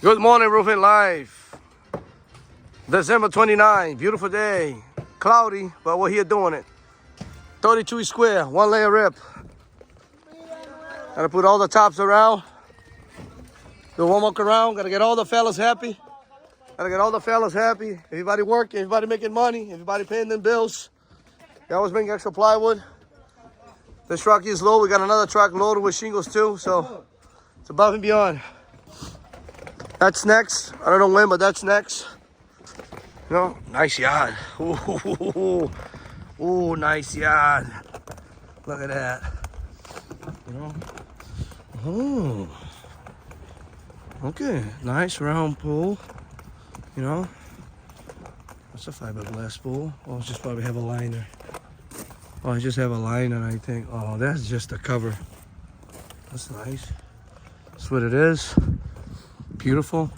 Good morning, Roofing Life. December 29, beautiful day. Cloudy, but we're here doing it. 32 square, 1 layer rip. Gotta put all the tops around. Do one walk around, gotta get all the fellas happy. Everybody working, everybody making money, everybody paying them bills. They always bring extra plywood. This truck is low. We got another truck loaded with shingles too, so it's above and beyond. That's next. I don't know when, but that's next. You know, nice yard. Ooh, nice yard. Look at that. You know. Okay, nice round pool. You know, that's a fiberglass pool. Oh, it's just probably have a liner. Oh, I just have a liner, I think. Oh, that's just a cover. That's nice. That's what it is. Beautiful.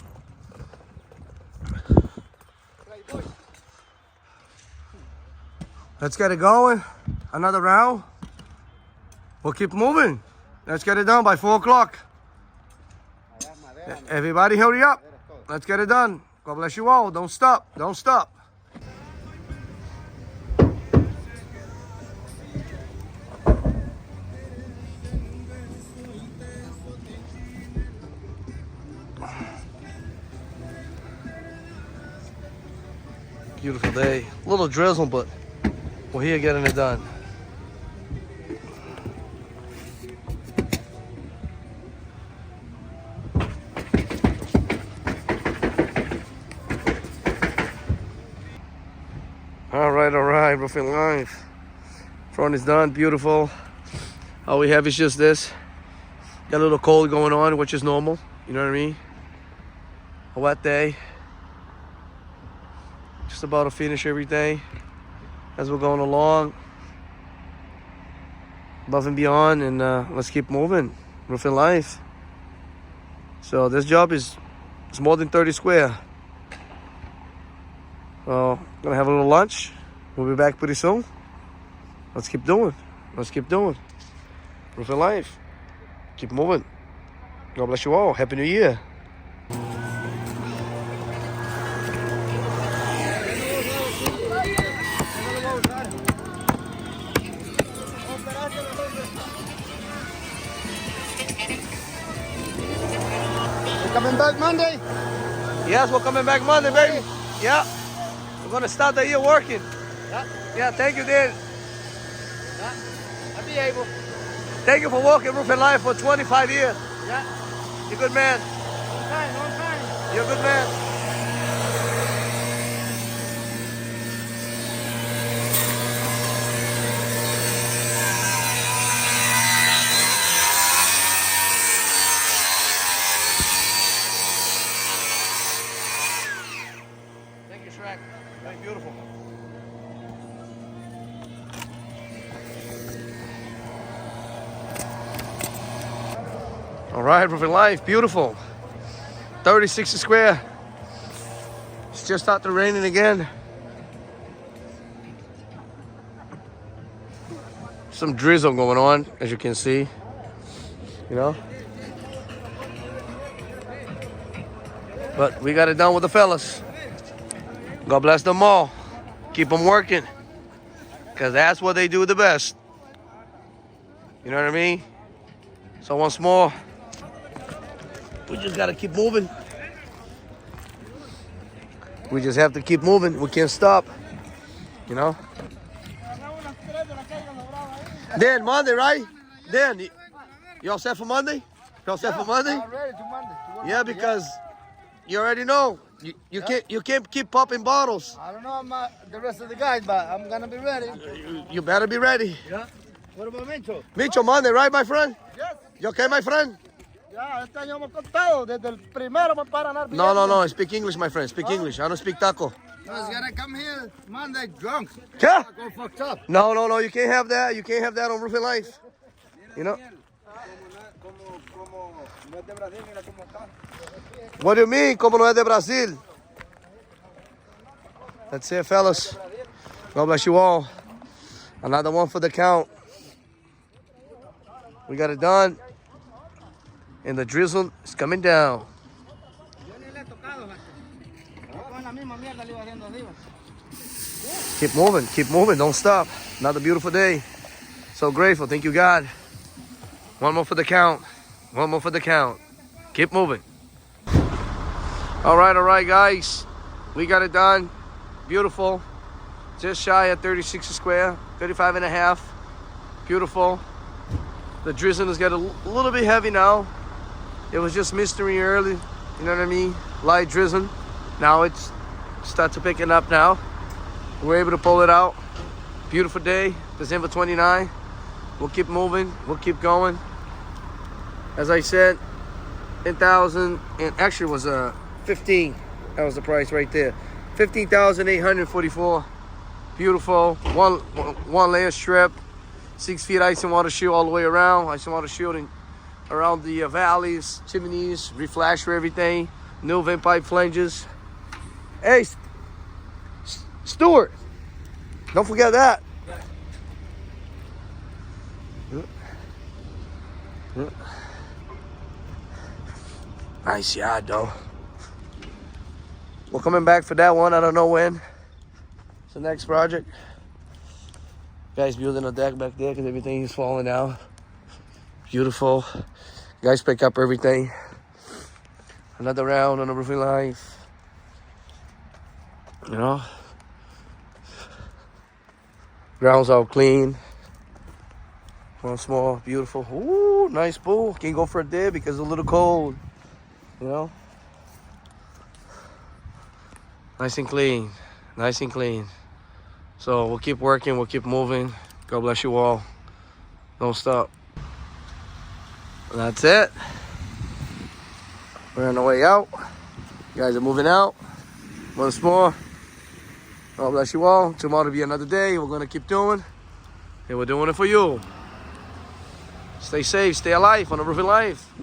Let's get it going. Another round. We'll keep moving. Let's get it done by 4 o'clock. Everybody hurry up. Let's get it done. God bless you all. Don't stop. Don't stop. Beautiful day. A little drizzle, but we're here getting it done. All right, Roofing Life. Front is done, beautiful. All we have is just this. Got a little cold going on, which is normal. You know what I mean? A wet day. Just about to finish everything as we're going along. Above and beyond, and let's keep moving. Roofing Life. So this job is more than 30 square. So gonna have a little lunch. We'll be back pretty soon. Let's keep doing. Roofing Life. Keep moving. God bless you all. Happy New Year. Coming back Monday? Yes, we're coming back Monday, baby. Yeah. We're gonna start the year working. Yeah, thank you, Dan. Yeah, I'll be able. Thank you for working Roofing Life for 25 years. Yeah. You're a good man. Long time. You're a good man. Thank you, Shrek. Very beautiful. All right, Roofing Life, beautiful. 36 square. It's just started raining again. Some drizzle going on, as you can see. You know? But we got it done with the fellas. God bless them all. Keep them working. Because that's what they do the best. You know what I mean? So once more, we just got to keep moving. We just have to keep moving. We can't stop. You know? Dan, Monday, right? Dan, you all set for Monday? You all set for Monday? I'm ready to Monday. Yeah, because you already know. You can't keep popping bottles. I don't know about the rest of the guys, but I'm gonna be ready. You better be ready. Yeah. What about Mincho? Micho, Monday, right, my friend? Yes. You okay, my friend? Ya, este año hemos contado desde el primero para ganar. No. Speak English, my friend. Speak English. I don't speak taco. No, he's gonna come here Monday drunk. Yeah? Go fucked up. No. You can't have that. You can't have that on Roofing Life. You know? What do you mean, como no es de Brasil? That's it, fellas. God bless you all. Another one for the count. We got it done. And the drizzle is coming down. keep moving, don't stop. Another beautiful day. So grateful, thank you God. One more for the count, one more for the count. Keep moving. All right, guys. We got it done. Beautiful. Just shy of 36 a square, 35 and a half. Beautiful. The drizzling is getting a little bit heavy now. It was just mystery early, you know what I mean? Light drizzling. Now it's start to picking up now. We're able to pull it out. Beautiful day, December 29. We'll keep moving, we'll keep going. As I said, 10,000, and actually it was 15. That was the price right there. 15,844. Beautiful, one layer strip, 6 feet ice and water shield all the way around. Ice and water shielding around the valleys, chimneys, reflash for everything. New vent pipe flanges. Hey, Stuart, don't forget that. Nice yard though. We're coming back for that one. I don't know when. It's the next project. Guys building a deck back there because everything is falling out. Beautiful. Guys pick up everything. Another round on the roofing life. You know. Ground's all clean. One small, beautiful. Ooh, nice pool. Can't go for a day because it's a little cold. You know. Nice and clean. Nice and clean. So we'll keep working, we'll keep moving. God bless you all. Don't stop. That's it. We're on the way out. You guys are moving out. Once more. God bless you all. Tomorrow will be another day. We're going to keep doing. And we're doing it for you. Stay safe, stay alive on the roofing life.